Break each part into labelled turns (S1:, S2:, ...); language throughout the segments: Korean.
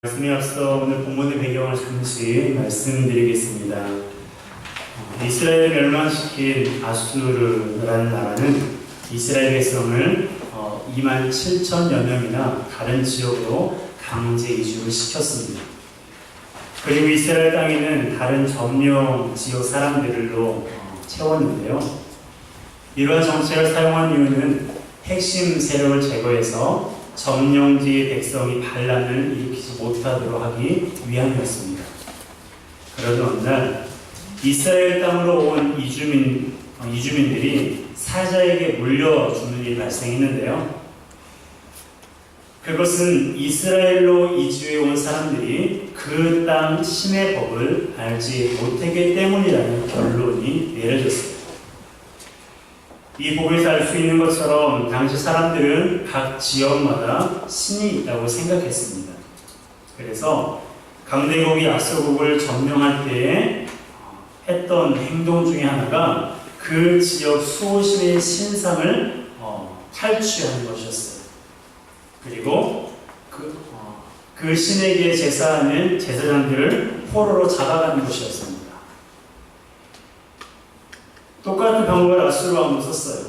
S1: 말씀에 앞서 오늘 본문의 배경을 잠시 말씀드리겠습니다. 이스라엘을 멸망시킨 아수르라는 나라는 이스라엘 백성을 2만 7천여 명이나 다른 지역으로 강제 이주를 시켰습니다. 그리고 이스라엘 땅에는 다른 점령 지역 사람들로 채웠는데요. 이러한 정책을 사용한 이유는 핵심 세력을 제거해서 점령지 백성이 반란을 일으키지 못하도록 하기 위함이었습니다. 그러던 어느 날 이스라엘 땅으로 온 이주민들이 사자에게 물려주는 일이 발생했는데요. 그것은 이스라엘로 이주해 온 사람들이 그 땅 신의 법을 알지 못했기 때문이라는 결론이 내려졌습니다. 이 복에서 알 수 있는 것처럼 당시 사람들은 각 지역마다 신이 있다고 생각했습니다. 그래서 강대국이 아수르국을 점령할 때에 했던 행동 중에 하나가 그 지역 수호신의 신상을 탈취하는 것이었어요. 그리고 그 신에게 제사하는 제사장들을 포로로 잡아가는 것이었습니다. 똑같은 방법을 아수르 왕도 썼어요.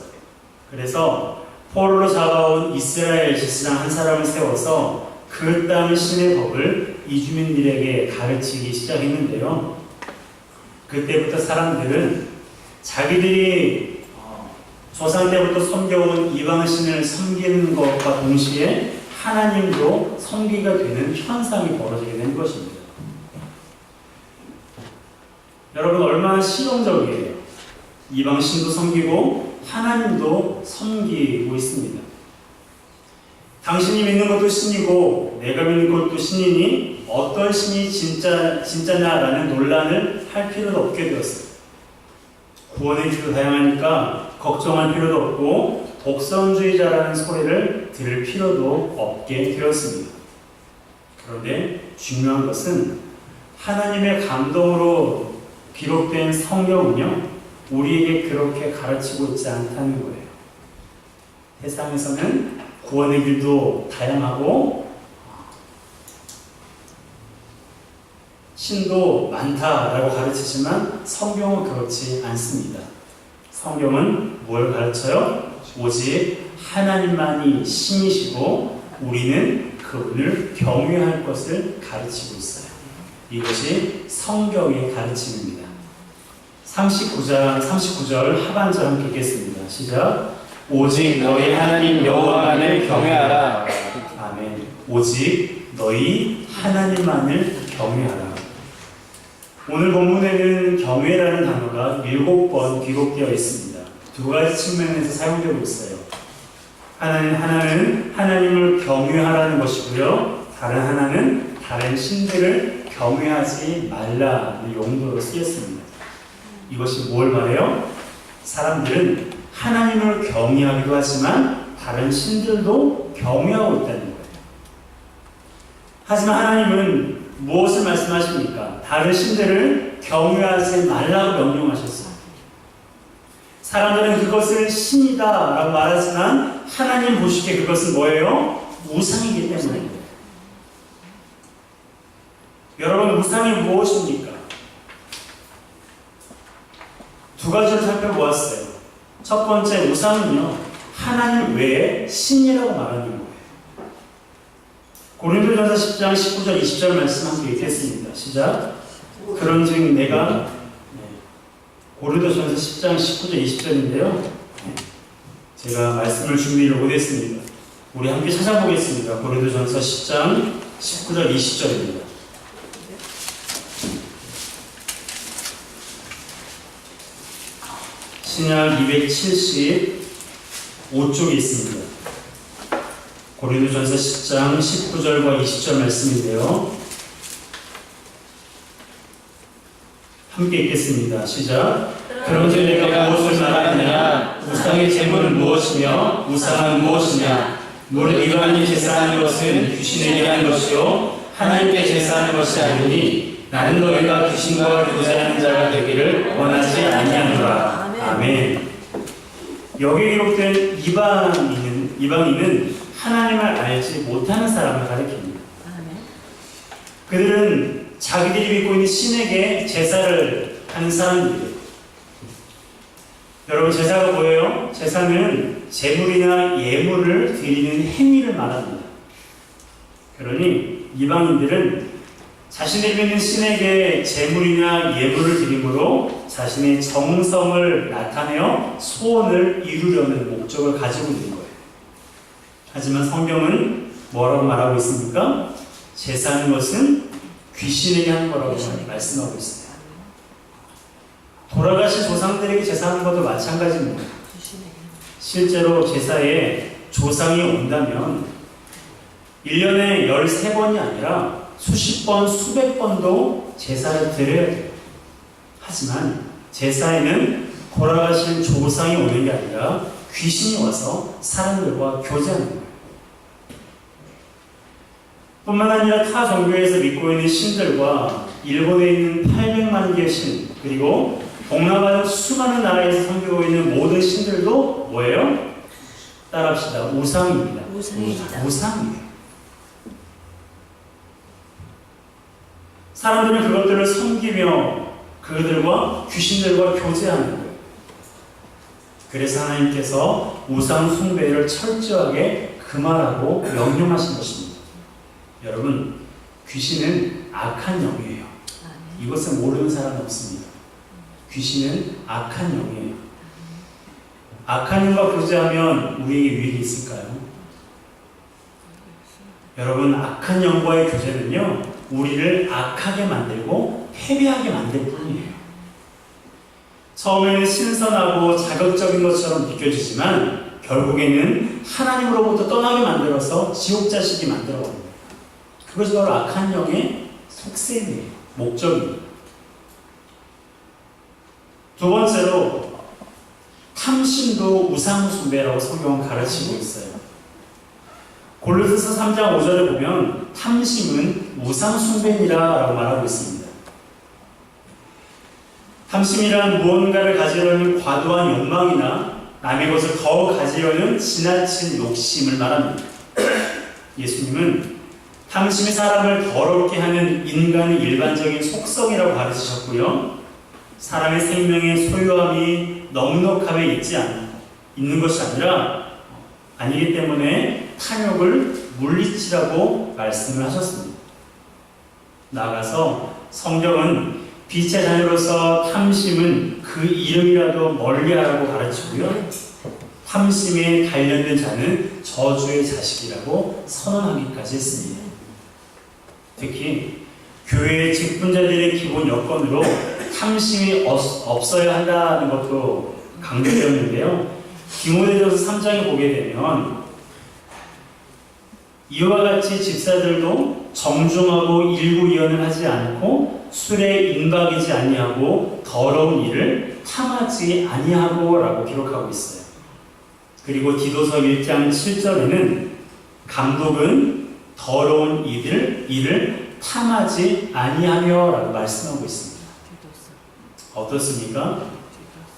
S1: 그래서 포로로 잡아온 이스라엘 제사장 한 사람을 세워서 그 땅 신의 법을 이주민들에게 가르치기 시작했는데요. 그때부터 사람들은 자기들이 조상 때부터 섬겨온 이방신을 섬기는 것과 동시에 하나님도 섬기가 되는 현상이 벌어지게 된 것입니다. 여러분, 얼마나 실용적이에요. 이방신도 섬기고 하나님도 섬기고 있습니다. 당신이 믿는 것도 신이고 내가 믿는 것도 신이니 어떤 신이 진짜냐라는 논란을 할 필요도 없게 되었어요. 구원의 길도 다양하니까 걱정할 필요도 없고 독선주의자라는 소리를 들을 필요도 없게 되었습니다. 그런데 중요한 것은 하나님의 감동으로 기록된 성경은요, 우리에게 그렇게 가르치고 있지 않다는 거예요. 세상에서는 구원의 길도 다양하고 신도 많다라고 가르치지만 성경은 그렇지 않습니다. 성경은 뭘 가르쳐요? 오직 하나님만이 신이시고 우리는 그분을 경외할 것을 가르치고 있어요. 이것이 성경의 가르침입니다. 39절 하반절 함께 읽겠습니다. 시작.
S2: 오직 너희 하나님 여호와만을 경외하라.
S1: 아멘. 오직 너희 하나님만을 경외하라. 오늘 본문에는 경외라는 단어가 7번 기록되어 있습니다. 두 가지 측면에서 사용되고 있어요. 하나는 하나님을 경외하라는 것이고요. 다른 하나는 다른 신들을 경외하지 말라는 용도로 쓰였습니다. 이것이 뭘 말해요? 사람들은 하나님을 경외하기도 하지만 다른 신들도 경외하고 있다는 거예요. 하지만 하나님은 무엇을 말씀하십니까? 다른 신들을 경외하지 말라고 명령하셨어요. 사람들은 그것을 신이다라고 말하지만 하나님 보시기에 그것은 뭐예요? 우상이기 때문입니다. 여러분, 우상이 무엇입니까? 두 가지를 살펴보았어요. 첫 번째, 우상은요, 하나님 외에 신이라고 말하는 거예요. 고린도전서 10장 19절 20절 말씀 함께 읽겠습니다. 시작. 그런즉 내가 고린도전서 10장 19절 20절인데요. 제가 말씀을 준비를 못했습니다. 우리 함께 찾아보겠습니다. 고린도전서 10장 19절 20절입니다. 신약 275쪽에 있습니다. 고린도전서 10장 19절과 20절 말씀인데요. 함께 읽겠습니다. 시작.
S2: 그런즉 내가 무엇을 말하느냐? 우상의 제물은 무엇이며 우상은 무엇이냐? 무릇 일반이 제사하는 것은 귀신에게 하는 것이요 하나님께 제사하는 것이 아니니 나는 너희가 귀신과 교제하는 자가 되기를 원하지 아니하노라. 아멘. 여기 기록된 이방인은 하나님을 알지 못하는 사람을 가리킵니다.
S1: 그들은 자기들이 믿고 있는 신에게 제사를 하는 사람들이에요. 여러분, 제사가 뭐예요? 제사는 제물이나 예물을 드리는 행위를 말합니다. 그러니 이방인들은 자신들이 믿는 신에게 제물이나 예물을 드림으로 자신의 정성을 나타내어 소원을 이루려는 목적을 가지고 있는 거예요. 하지만 성경은 뭐라고 말하고 있습니까? 제사하는 것은 귀신에게 하는 거라고 말씀하고 있습니다. 돌아가신 조상들에게 제사하는 것도 마찬가지입니다. 실제로 제사에 조상이 온다면 1년에 13번이 아니라 수십 번, 수백 번도 제사를 드려야 돼요. 하지만 제사에는 돌아가신 조상이 오는 게 아니라 귀신이 와서 사람들과 교제하는 거예요. 뿐만 아니라 타 종교에서 믿고 있는 신들과 일본에 있는 800만 개의 신, 그리고 동남아 수많은 나라에서 섬기고 있는 모든 신들도 뭐예요? 따라합시다. 우상입니다. 우상이에요. 사람들은 그것들을 섬기며 그들과 귀신들과 교제하는 거예요. 그래서 하나님께서 우상 숭배를 철저하게 금하라고 명령하신 것입니다. 여러분, 귀신은 악한 영이에요. 이것을 모르는 사람은 없습니다. 귀신은 악한 영이에요. 악한 영과 교제하면 우리에게 유익이 있을까요? 여러분, 악한 영과의 교제는요, 우리를 악하게 만들고 패배하게 만들 뿐이에요. 처음에는 신선하고 자극적인 것처럼 느껴지지만 결국에는 하나님으로부터 떠나게 만들어서 지옥 자식이 만들어버립니다. 그것이 바로 악한 영의 속셈이에요. 목적이에요. 두 번째로 탐심도 우상숭배라고 성경은 가르치고 있어요. 골로새서 3장 5절에 보면 탐심은 우상숭배니라라고 말하고 있습니다. 탐심이란 무언가를 가지려는 과도한 욕망이나 남의 것을 더 가지려는 지나친 욕심을 말합니다. 예수님은 탐심이 사람을 더럽게 하는 인간의 일반적인 속성이라고 가르치셨고요. 사람의 생명의 소유함이 넉넉함에 있는 것이 아니기 때문에 탐욕을 물리치라고 말씀을 하셨습니다. 나아가서 성경은 빛의 자녀로서 탐심은 그 이름이라도 멀리하라고 가르치고요. 탐심에 관련된 자는 저주의 자식이라고 선언하기까지 했습니다. 특히 교회의 직분자들의 기본 여건으로 탐심이 없어야 한다는 것도 강조되었는데요. 디모데전서 3장에 보게 되면 이와 같이 집사들도 정중하고 일구이연을 하지 않고 술에 임박이지 아니하고 더러운 일을 탐하지 아니하고 라고 기록하고 있어요. 그리고 디도서 1장 7절에는 감독은 더러운 일을 탐하지 아니하며 라고 말씀하고 있습니다. 어떻습니까?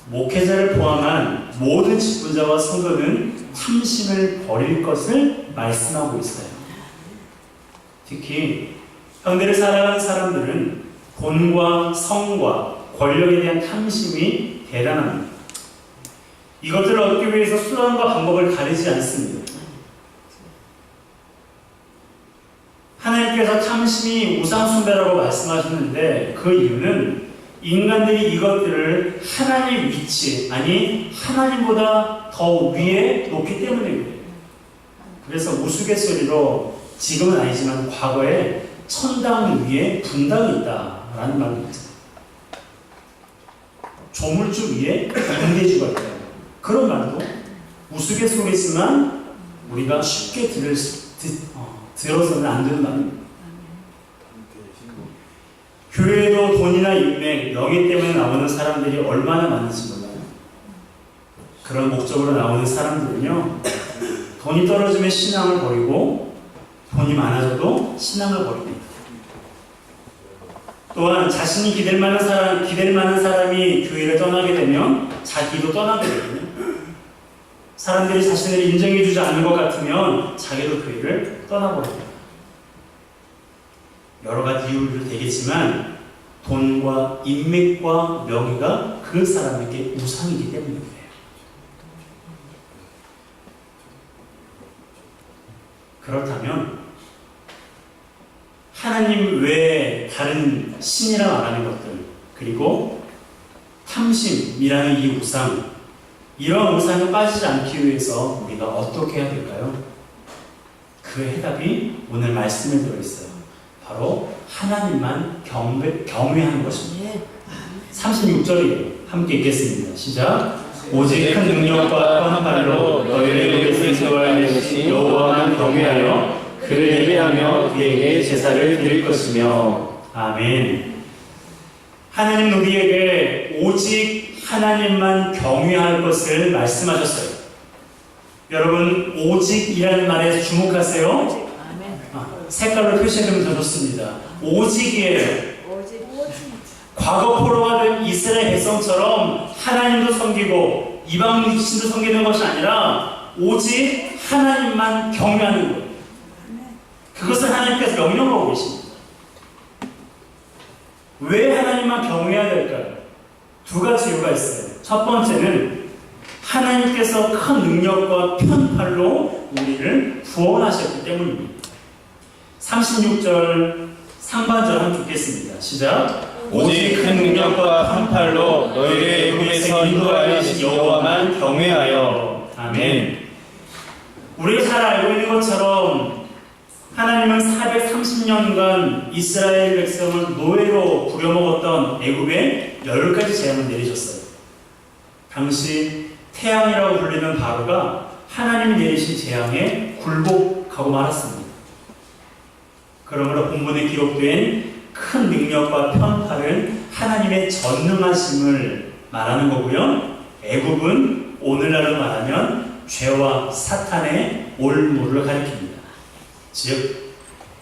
S1: 목회자를 포함한 모든 직분자와 성도는 탐심을 버릴 것을 말씀하고 있어요. 특히 현대를 살아가는 사람들은 돈과 성과 권력에 대한 탐심이 대단합니다. 이것들을 얻기 위해서 수단과 방법을 가리지 않습니다. 하나님께서 탐심이 우상숭배라고 말씀하셨는데 그 이유는 인간들이 이것들을 하나님 위치, 아니 하나님보다 더 위에 놓기 때문입니다. 그래서 우스갯소리로 지금은 아니지만 과거에 천당 위에 분당이 있다라는 말이 있죠. 조물주 위에 임대주가 있다. 그런 말도 우스갯소리지만 우리가 쉽게 들어서는 안 되는 말입니다. 교회에도 돈이나 인맥, 명예 때문에 나오는 사람들이 얼마나 많은지 몰라요. 그런 목적으로 나오는 사람들은요, 돈이 떨어지면 신앙을 버리고 돈이 많아져도 신앙을 버립니다. 또한 자신이 기댈 만한 사람이 교회를 떠나게 되면 자기도 떠나게 되거든요. 사람들이 자신을 인정해주지 않는 것 같으면 자기도 교회를 떠나버립니다. 여러 가지 이유도 되겠지만 돈과 인맥과 명예가 그 사람에게 우상이기 때문입니다. 그렇다면 하나님 외에 다른 신이라 말하는 것들, 그리고 탐심이라는 이 우상, 이러한 우상에 빠지지 않기 위해서 우리가 어떻게 해야 될까요? 그 해답이 오늘 말씀에 들어있어요. 바로 하나님만 경외하는 것입니다. 36절이에요. 함께 읽겠습니다. 시작. 오직 큰 능력과 큰 팔로 너희를 위해서 구하는 것이 여호와만 경외하여 그를 예배하며 그에게 제사를 드릴 것이며. 아멘. 하나님 우리에게 오직 하나님만 경외할 것을 말씀하셨어요. 여러분, 오직이라는 말에 주목하세요. 색깔로 표시해두면 더 좋습니다. 오직이에요. 과거 포로가 된 이스라엘 백성처럼 하나님도 섬기고 이방 신도 섬기는 것이 아니라 오직 하나님만 경외하는 거예요. 그것을 하나님께서 명령하고 계십니다. 왜 하나님만 경외해야 될까요? 두 가지 이유가 있어요. 첫 번째는 하나님께서 큰 능력과 편팔로 우리를 구원하셨기 때문입니다. 36절 상반절 한번 읽겠습니다. 시작.
S2: 오직 큰 능력과 큰 팔로 너희를 애굽에서 인도하여 주신 여호와만 경외하여. 아멘.
S1: 우리가 잘 알고 있는 것처럼 하나님은 430년간 이스라엘 백성을 노예로 부려먹었던 애굽에 10가지 재앙을 내리셨어요. 당시 태양이라고 불리는 바로가 하나님이 내리신 재앙에 굴복하고 말았습니다. 그러므로 본문에 기록된 큰 능력과 편팔은 하나님의 전능하심을 말하는 거고요. 애굽은 오늘날로 말하면 죄와 사탄의 올무를 가리킵니다. 즉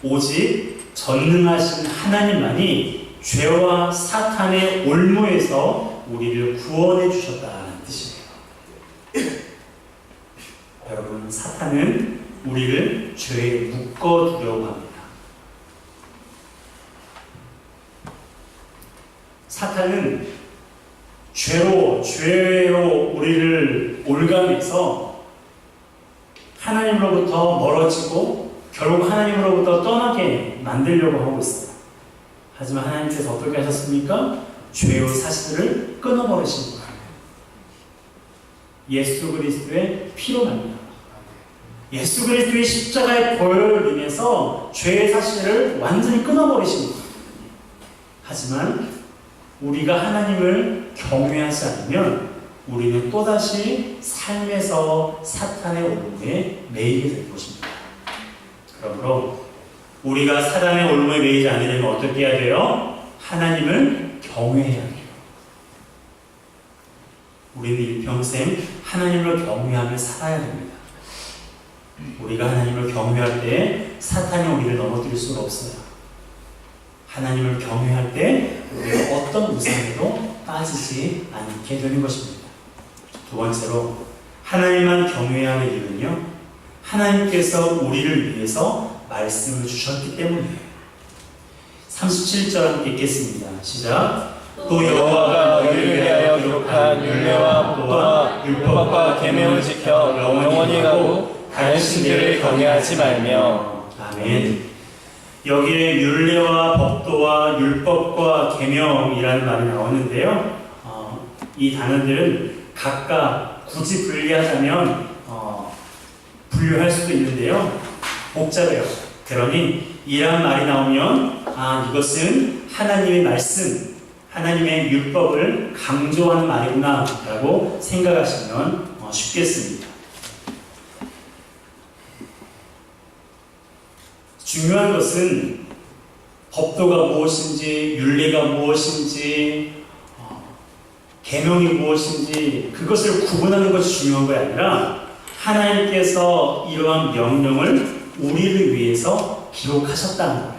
S1: 오직 전능하신 하나님만이 죄와 사탄의 올무에서 우리를 구원해 주셨다는 뜻이에요. 여러분, 사탄은 우리를 죄에 묶어두려고 합니다. 사탄은 죄로 우리를 올가매서 하나님으로부터 멀어지고 결국 하나님으로부터 떠나게 만들려고 하고 있어요. 하지만 하나님께서 어떻게 하셨습니까? 죄의 사실을 끊어버리신 거예요. 예수 그리스도의 피로 말미암아, 예수 그리스도의 십자가의 보혈을 인해서 죄의 사실을 완전히 끊어버리신 거예요. 하지만 우리가 하나님을 경외하지 않으면 우리는 또다시 삶에서 사탄의 올무에 매이게 될 것입니다. 그러므로 우리가 사단의 올무에 매이지 않으려면 어떻게 해야 돼요? 하나님을 경외해야 해요. 우리는 일평생 하나님을 경외하며 살아야 됩니다. 우리가 하나님을 경외할 때 사탄이 우리를 넘어뜨릴 수가 없어요. 하나님을 경외할 때 우리가 어떤 우상에도 빠지지 않게 되는 것입니다. 두 번째로 하나님만 경외하는 이유는요, 하나님께서 우리를 위해서 말씀을 주셨기 때문이에요. 37절 함께 읽겠습니다. 시작. 또 여호와가 너희를 위하여 기록한 율례와 법도와 율법과 계명을 지켜 영원히 가고 다른 신들을 경외하지 말며. 아멘. 여기에 율례와 법도와 율법과 계명이라는 말이 나오는데요. 이 단어들은 각각 굳이 분리하자면 분류할 수도 있는데요. 복잡해요. 그러니 이런 말이 나오면 이것은 하나님의 말씀, 하나님의 율법을 강조하는 말이구나 라고 생각하시면 쉽겠습니다. 중요한 것은 법도가 무엇인지, 율례가 무엇인지, 계명이 무엇인지 그것을 구분하는 것이 중요한 것이 아니라 하나님께서 이러한 명령을 우리를 위해서 기록하셨다는 거예요.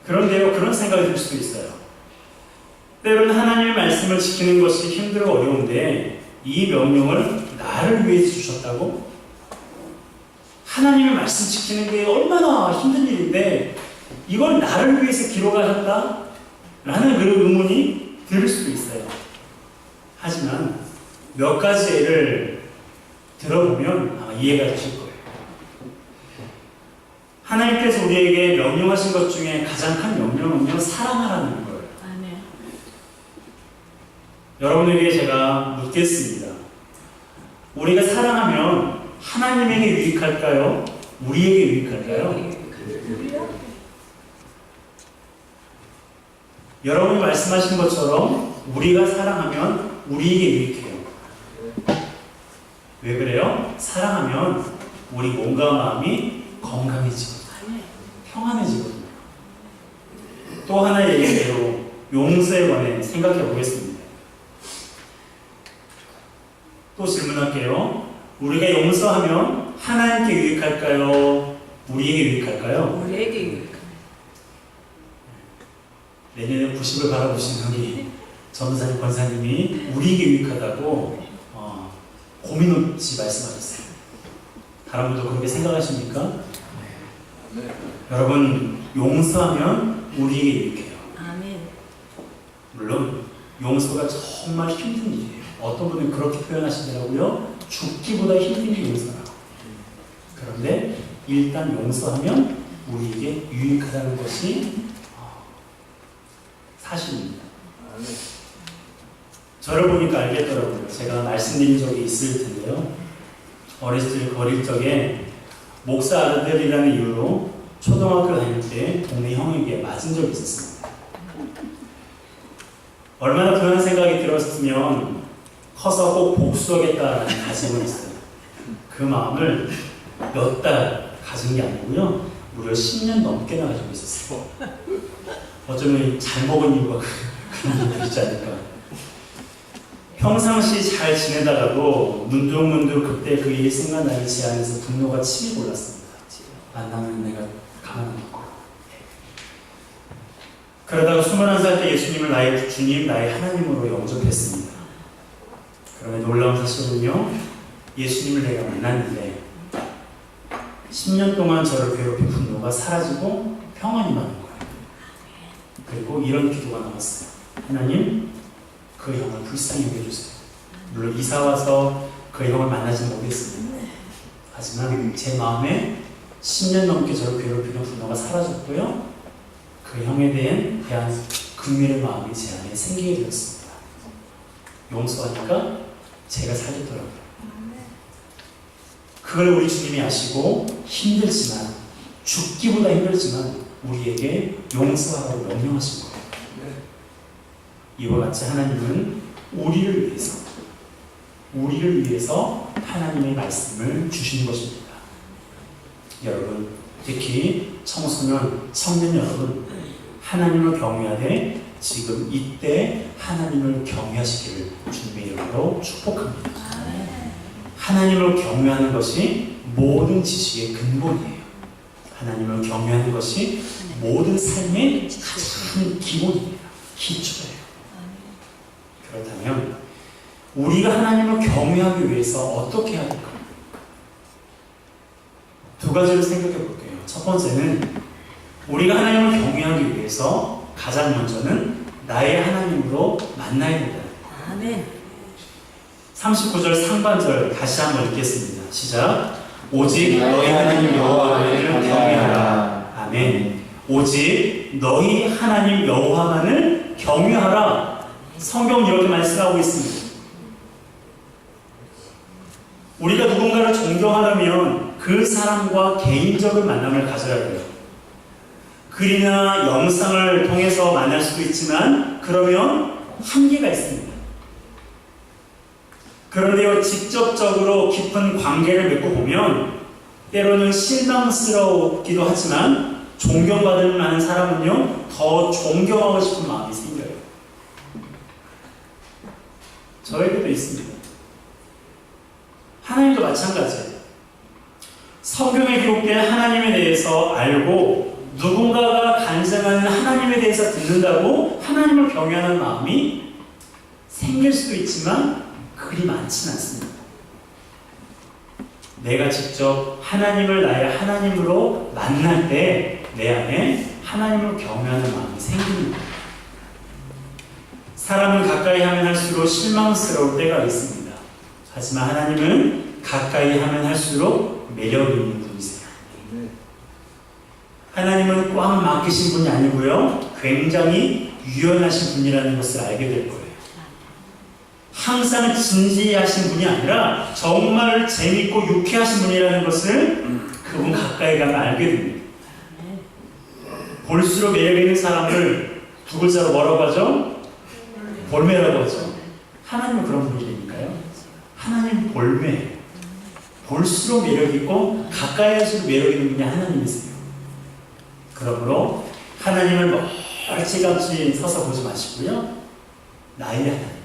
S1: 그런데요, 그런 생각이 들 수도 있어요. 때로는 하나님의 말씀을 지키는 것이 힘들고 어려운데 이 명령을 나를 위해서 주셨다고? 하나님의 말씀 지키는 게 얼마나 힘든 일인데 이걸 나를 위해서 기록하셨다? 라는 그런 의문이 들 수도 있어요. 하지만 몇 가지 예를 들어보면 아마 이해가 되실 거예요. 하나님께서 우리에게 명령하신 것 중에 가장 큰 명령은요, 사랑하라는 거예요.
S3: 아멘.
S1: 여러분에게 제가 묻겠습니다. 우리가 사랑하면 하나님에게 유익할까요? 우리에게 유익할까요? 여러분이 말씀하신 것처럼 우리가 사랑하면 우리에게 유익해요. 왜 그래요? 사랑하면 우리 몸과 마음이 건강해지거든요. 평안해지거든요. 또 하나의 예로 용서에 관해 생각해 보겠습니다. 또 질문할게요. 우리가 용서하면 하나님께 유익할까요? 우리에게 유익할까요?
S3: 우리에게 유익하네.
S1: 내년에 90을 바라보신 우리 전도사님, 권사님이 우리에게 유익하다고 고민 없이 말씀하셨어요. 다른 분도 그렇게 생각하십니까?
S2: 네.
S1: 여러분, 용서하면 우리에게 유익해요.
S3: 아멘.
S1: 물론 용서가 정말 힘든 일이에요. 어떤 분은 그렇게 표현하시더라고요. 죽기보다 힘든 게 용서라고. 그런데 일단 용서하면 우리에게 유익하다는 것이 사실입니다. 저를 보니까 알겠더라고요. 제가 말씀드린 적이 있을 텐데요. 어릴 적에 목사 아들이라는 이유로 초등학교 다닐 때 동네 형에게 맞은 적이 있었습니다. 얼마나 그런 생각이 들었으면 커서 꼭 복수하겠다라는 다짐은 있어요. 그 마음을 몇 달 가진 게 아니고요. 무려 10년 넘게나 가지고 있었어요. 어쩌면 잘 먹은 이유가 그런 일이 있지 않을까. 평상시 잘 지내다가도 문득문득 그때 그 일이 생각나는 제 안에서 분노가 치밀고 올랐습니다. 만나면 내가 가만히 있고. 그러다가 21살 때 예수님을 나의 주님, 나의 하나님으로 영접했습니다. 그런데 놀라운 사실은요, 예수님을 내가 만났는데 10년 동안 저를 괴롭힌 분노가 사라지고 평안이 많은 거예요. 그리고 이런 기도가 나왔어요. 하나님, 그 형을 불쌍히 여겨주세요. 물론 이사와서 그 형을 만나지 못했습니다. 하지만 제 마음에 10년 넘게 저를 괴롭히는 분노가 사라졌고요. 그 형에 대한 긍휼의 마음이 제 안에 생기게 되었습니다. 용서하니까 제가 살겠더라고요. 그걸 우리 주님이 아시고 힘들지만, 죽기보다 힘들지만 우리에게 용서하라고 명령하신 거예요. 이와 같이 하나님은 우리를 위해서 하나님의 말씀을 주시는 것입니다. 여러분, 특히 청소년, 청년 여러분, 하나님을 경외하되 지금 이때 하나님을 경외하시기를 주님의 이름으로 축복합니다. 하나님을 경외하는 것이 모든 지식의 근본이에요. 하나님을 경외하는 것이 모든 삶의 가장 기본입니다. 기초예요. 그렇다면 우리가 하나님을 경외하기 위해서 어떻게 해야 될까요? 두 가지를 생각해 볼게요. 첫 번째는 우리가 하나님을 경외하기 위해서 가장 먼저는 나의 하나님으로 만나야 된다.
S3: 아멘.
S1: 39절 상반절 다시 한번 읽겠습니다. 시작. 오직 너희 하나님 여호와를 경외하라. 아멘. 오직 너희 하나님 여호와만을 경외하라. 성경은 이렇게 말씀하고 있습니다. 우리가 누군가를 존경하려면 그 사람과 개인적인 만남을 가져야 돼요. 글이나 영상을 통해서 만날 수도 있지만 그러면 한계가 있습니다. 그런데요, 직접적으로 깊은 관계를 맺고 보면 때로는 실망스럽기도 하지만 존경받을 만한 사람은요, 더 존경하고 싶은 마음이 생겨요. 저에게도 있습니다. 하나님도 마찬가지예요. 성경에 기록된 하나님에 대해서 알고 누군가가 간증하는 하나님에 대해서 듣는다고 하나님을 경외하는 마음이 생길 수도 있지만 그리 많지는 않습니다. 내가 직접 하나님을 나의 하나님으로 만날 때 내 안에 하나님을 경외하는 마음이 생깁니다. 사람은 가까이 하면 할수록 실망스러울 때가 있습니다. 하지만 하나님은 가까이 하면 할수록 매력 있는 분이세요. 하나님은 꽉 막히신 분이 아니고요, 굉장히 유연하신 분이라는 것을 알게 될 거예요. 항상 진지하신 분이 아니라 정말 재밌고 유쾌하신 분이라는 것을 그분 가까이 가면 알게 됩니다. 볼수록 매력 있는 사람을 두 글자로 뭐라고 하죠? 볼매라고 하죠. 하나님은 그런 분이니까요. 하나님 볼매. 볼수록 매력 있고 가까이 할수록 매력 있는 분이 하나님이세요. 그러므로 하나님을 멀찌감치 서서 보지 마시고요, 나의 하나님으로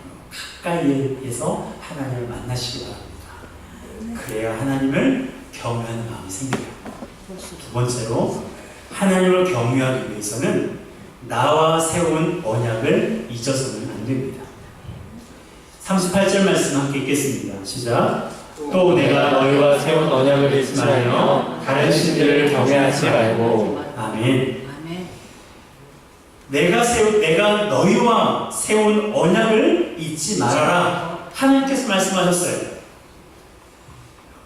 S1: 가까이에서 하나님을 만나시기 바랍니다. 그래야 하나님을 경외하는 마음이 생겨요. 두 번째로, 하나님을 경외하기 위해서는 나와 세운 언약을 잊어서는 안 됩니다. 38절 말씀 함께 읽겠습니다. 시작.
S2: 또 내가 너희와 세운 언약을 잊지 말며 다른 신들을 경외하지 말고.
S1: 아멘. 내가 너희와 세운 언약을 잊지 말아라. 하나님께서 말씀하셨어요.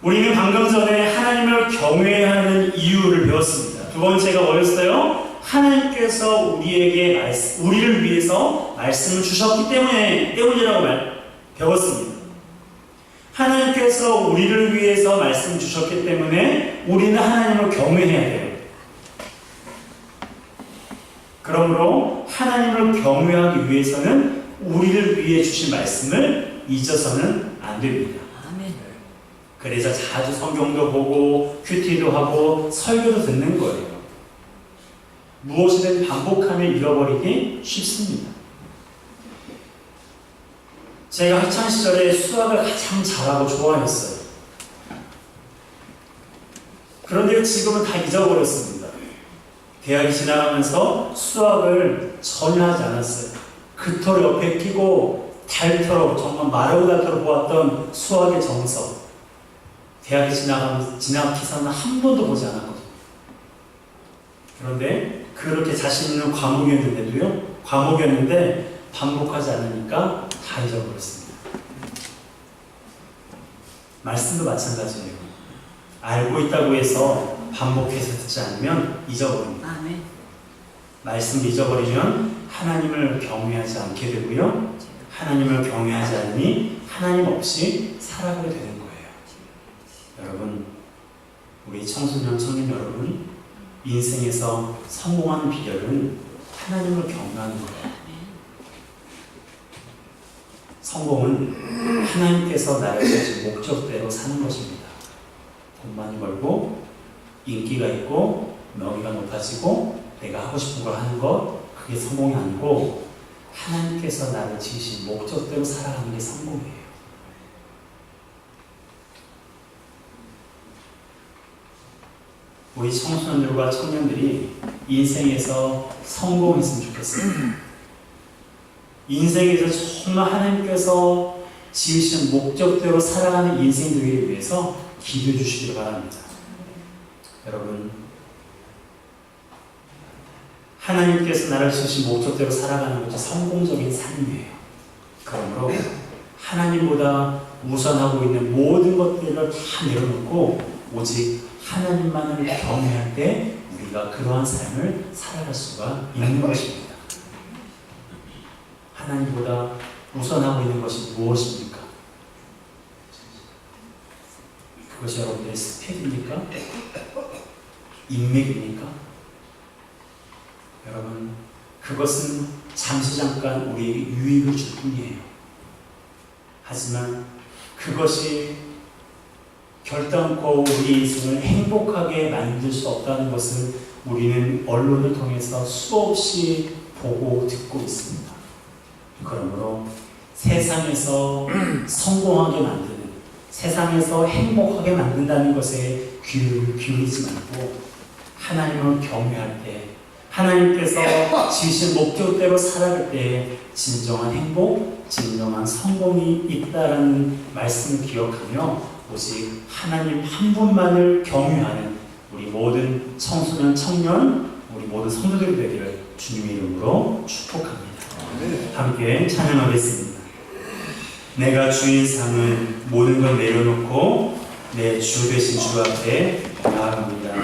S1: 우리는 방금 전에 하나님을 경외하는 이유를 배웠습니다. 두 번째가 뭐였어요? 하나님께서 우리를 위해서 말씀을 주셨기 때문이라고 배웠습니다. 하나님께서 우리를 위해서 말씀을 주셨기 때문에 우리는 하나님을 경외해야 돼요. 그러므로 하나님을 경외하기 위해서는 우리를 위해 주신 말씀을 잊어서는 안 됩니다. 그래서 자주 성경도 보고 큐티도 하고 설교도 듣는 거예요. 무엇이든 반복하면 잃어버리기 쉽습니다. 제가 학창시절에 수학을 가장 잘하고 좋아했어요. 그런데 지금은 다 잊어버렸습니다. 대학이 지나가면서 수학을 전혀 하지 않았어요. 그토록 옆에 끼고 달토록 정말 마르고 닳도록 보았던 수학의 정석, 대학이 지나가서는 한 번도 보지 않았거든요. 그런데 그렇게 자신 있는 과목이었는데 반복하지 않으니까 다 잊어버렸습니다. 말씀도 마찬가지예요. 알고 있다고 해서 반복해서 듣지 않으면 잊어버립니다. 말씀을 잊어버리면 하나님을 경외하지 않게 되고요, 하나님을 경외하지 않으니 하나님 없이 살아가게 되는 거예요. 여러분, 우리 청소년, 청년 여러분, 인생에서 성공하는 비결은 하나님을 경외하는 거예요. 성공은 하나님께서 나를 주신 목적대로 사는 것입니다. 돈 많이 벌고 인기가 있고 명예가 높아지고 내가 하고 싶은 걸 하는 것, 그게 성공이 아니고 하나님께서 나를 지으신 목적대로 살아가는 게 성공이에요. 우리 청소년들과 청년들이 인생에서 성공했으면 좋겠어요. 인생에서 정말 하나님께서 지으신 목적대로 살아가는 인생 되기 위해서 기도해 주시기 바랍니다. 여러분, 하나님께서 나를 지으신 목적대로 살아가는 것이 성공적인 삶이에요. 그러므로 하나님보다 우선하고 있는 모든 것들을 다 내려놓고 오직 하나님만을 경외할 때 우리가 그러한 삶을 살아갈 수가 있는 것입니다. 하나님보다 우선하고 있는 것이 무엇입니까? 그것이 여러분들의 스펙입니까? 인맥입니까? 여러분, 그것은 잠시 잠깐 우리에게 유익을 줄 뿐이에요. 하지만 그것이 결단코 우리 인생을 행복하게 만들 수 없다는 것을 우리는 언론을 통해서 수없이 보고 듣고 있습니다. 그러므로 세상에서 성공하게 만드는, 세상에서 행복하게 만든다는 것에 귀를 기울이지 말고 하나님을 경외할 때, 하나님께서 지으신 목적대로 살아갈 때 진정한 행복, 진정한 성공이 있다라는 말씀을 기억하며 오직 하나님 한 분만을 경유하는 우리 모든 청소년, 청년, 우리 모든 성도들이 되기를 주님의 이름으로 축복합니다. 함께 찬양하겠습니다. 내가 주인 삼은 모든 걸 내려놓고 내 주 되신 주 앞에 나아갑니다.